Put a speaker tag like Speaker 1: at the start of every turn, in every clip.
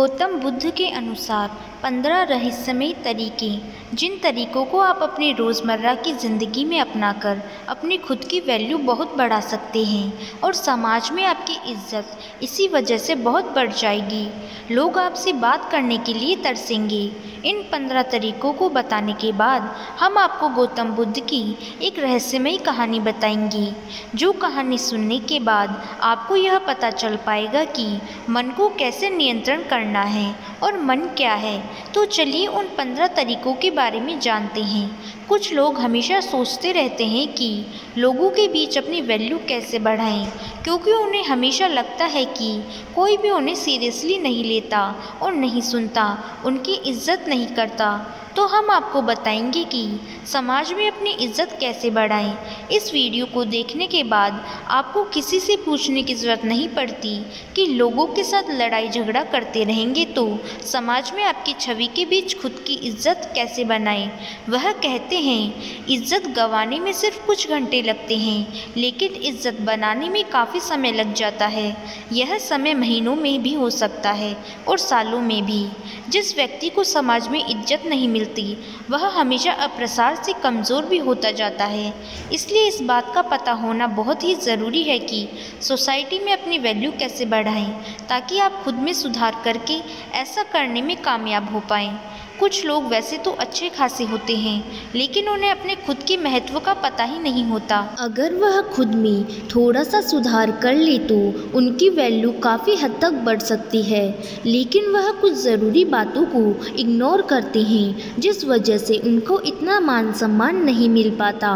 Speaker 1: गौतम बुद्ध के अनुसार 15 रहस्यमयी तरीके, जिन तरीकों को आप अपनी रोज़मर्रा की ज़िंदगी में अपनाकर अपनी खुद की वैल्यू बहुत बढ़ा सकते हैं और समाज में आपकी इज्जत इसी वजह से बहुत बढ़ जाएगी। लोग आपसे बात करने के लिए तरसेंगे। इन 15 तरीकों को बताने के बाद हम आपको गौतम बुद्ध की एक रहस्यमयी कहानी बताएंगे, जो कहानी सुनने के बाद आपको यह पता चल पाएगा कि मन को कैसे नियंत्रण करना है और मन क्या है। तो चलिए उन 15 तरीकों के बारे में जानते हैं। कुछ लोग हमेशा सोचते रहते हैं कि लोगों के बीच अपनी वैल्यू कैसे बढ़ाएं, क्योंकि उन्हें हमेशा लगता है कि कोई भी उन्हें सीरियसली नहीं लेता और नहीं सुनता, उनकी इज्जत नहीं करता। तो हम आपको बताएंगे कि समाज में अपनी इज्जत कैसे बढ़ाएं। इस वीडियो को देखने के बाद आपको किसी से पूछने की ज़रूरत नहीं पड़ती कि लोगों के साथ लड़ाई झगड़ा करते रहेंगे तो समाज में आपकी छवि के बीच खुद की इज्जत कैसे बनाएं। वह कहते हैं, इज्जत गंवाने में सिर्फ कुछ घंटे लगते हैं, लेकिन इज्जत बनाने में काफ़ी समय लग जाता है। यह समय महीनों में भी हो सकता है और सालों में भी। जिस व्यक्ति को समाज में इज्जत नहीं मिलती वह हमेशा अप्रसार से कमज़ोर भी होता जाता है। इसलिए इस बात का पता होना बहुत ही ज़रूरी है कि सोसाइटी में अपनी वैल्यू कैसे बढ़ाएं, ताकि आप खुद में सुधार करके ऐसा करने में कामयाब हो पाएं। कुछ लोग वैसे तो अच्छे खासे होते हैं, लेकिन उन्हें अपने खुद के महत्व का पता ही नहीं होता।
Speaker 2: अगर वह खुद में थोड़ा सा सुधार कर ले तो उनकी वैल्यू काफ़ी हद तक बढ़ सकती है, लेकिन वह कुछ ज़रूरी बातों को इग्नोर करते हैं, जिस वजह से उनको इतना मान सम्मान नहीं मिल पाता।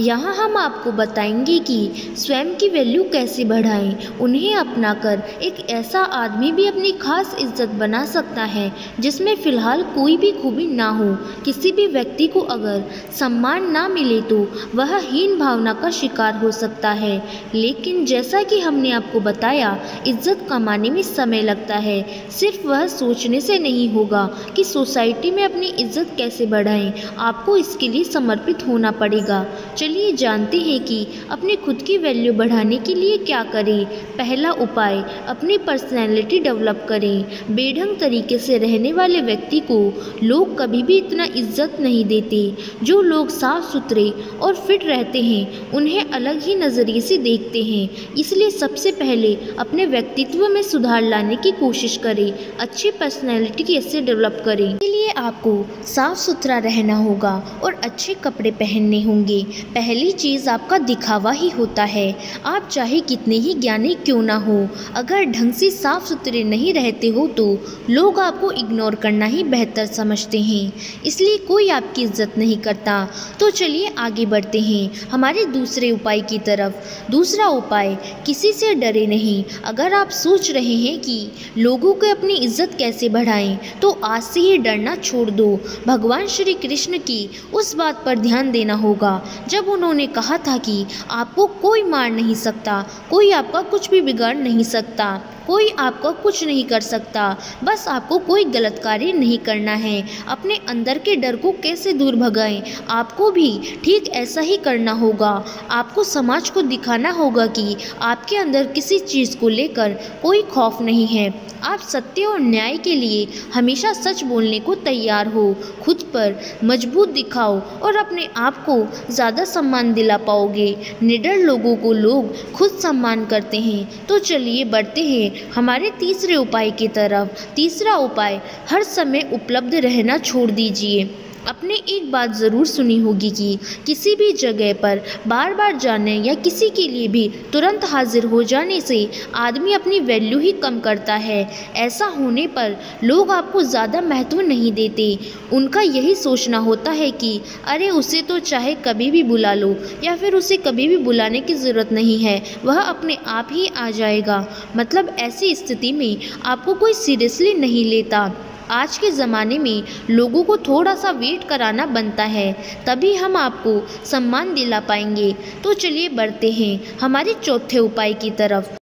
Speaker 2: यहाँ हम आपको बताएंगे कि स्वयं की वैल्यू कैसे बढ़ाएं। उन्हें अपनाकर एक ऐसा आदमी भी अपनी खास इज्जत बना सकता है जिसमें फ़िलहाल कोई भी खूबी ना हो। किसी भी व्यक्ति को अगर सम्मान ना मिले तो वह हीन भावना का शिकार हो सकता है, लेकिन जैसा कि हमने आपको बताया, इज्जत कमाने में समय लगता है। सिर्फ वह सोचने से नहीं होगा कि सोसाइटी में अपनी इज्जत कैसे बढ़ाएं, आपको इसके लिए समर्पित होना पड़ेगा। चलिए जानते हैं कि अपनी खुद की वैल्यू बढ़ाने के लिए क्या करें। पहला उपाय, अपनी पर्सनैलिटी डेवलप करें। बेढंग तरीके से रहने वाले व्यक्ति को लोग कभी भी इतना इज्जत नहीं देते। जो लोग साफ सुथरे और फिट रहते हैं उन्हें अलग ही नज़रिए से देखते हैं। इसलिए सबसे पहले अपने व्यक्तित्व में सुधार लाने की कोशिश करें। अच्छी पर्सनैलिटी कैसे डेवलप करें, इसके लिए आपको साफ सुथरा रहना होगा और अच्छे कपड़े पहनने होंगे। पहली चीज़ आपका दिखावा ही होता है। आप चाहे कितने ही ज्ञानी क्यों ना हो, अगर ढंग से साफ सुथरे नहीं रहते हो तो लोग आपको इग्नोर करना ही बेहतर समझते हैं, इसलिए कोई आपकी इज्जत नहीं करता। तो चलिए आगे बढ़ते हैं हमारे दूसरे उपाय की तरफ। दूसरा उपाय, किसी से डरे नहीं। अगर आप सोच रहे हैं कि लोगों को अपनी इज्जत कैसे बढ़ाएं, तो आज से ही डरना छोड़ दो। भगवान श्री कृष्ण की उस बात पर ध्यान देना होगा जब उन्होंने कहा था कि आपको कोई मार नहीं सकता, कोई आपका कुछ भी बिगाड़ नहीं सकता, कोई आपको कुछ नहीं कर सकता, बस आपको कोई गलत कार्य नहीं करना है। अपने अंदर के डर को कैसे दूर भगाएं, आपको भी ठीक ऐसा ही करना होगा। आपको समाज को दिखाना होगा कि आपके अंदर किसी चीज़ को लेकर कोई खौफ नहीं है। आप सत्य और न्याय के लिए हमेशा सच बोलने को तैयार हो। खुद पर मजबूत दिखाओ और अपने आप को ज़्यादा सम्मान दिला पाओगे। निडर लोगों को लोग खुद सम्मान करते हैं। तो चलिए बढ़ते हैं हमारे तीसरे उपाय की तरफ। तीसरा उपाय, हर समय उपलब्ध रहना छोड़ दीजिए। आपने एक बात ज़रूर सुनी होगी कि किसी भी जगह पर बार बार जाने या किसी के लिए भी तुरंत हाजिर हो जाने से आदमी अपनी वैल्यू ही कम करता है। ऐसा होने पर लोग आपको ज़्यादा महत्व नहीं देते। उनका यही सोचना होता है कि अरे उसे तो चाहे कभी भी बुला लो, या फिर उसे कभी भी बुलाने की ज़रूरत नहीं है, वह अपने आप ही आ जाएगा। मतलब ऐसी स्थिति में आपको कोई सीरियसली नहीं लेता। आज के ज़माने में लोगों को थोड़ा सा वेट कराना बनता है, तभी हम आपको सम्मान दिला पाएंगे। तो चलिए बढ़ते हैं हमारे चौथे उपाय की तरफ।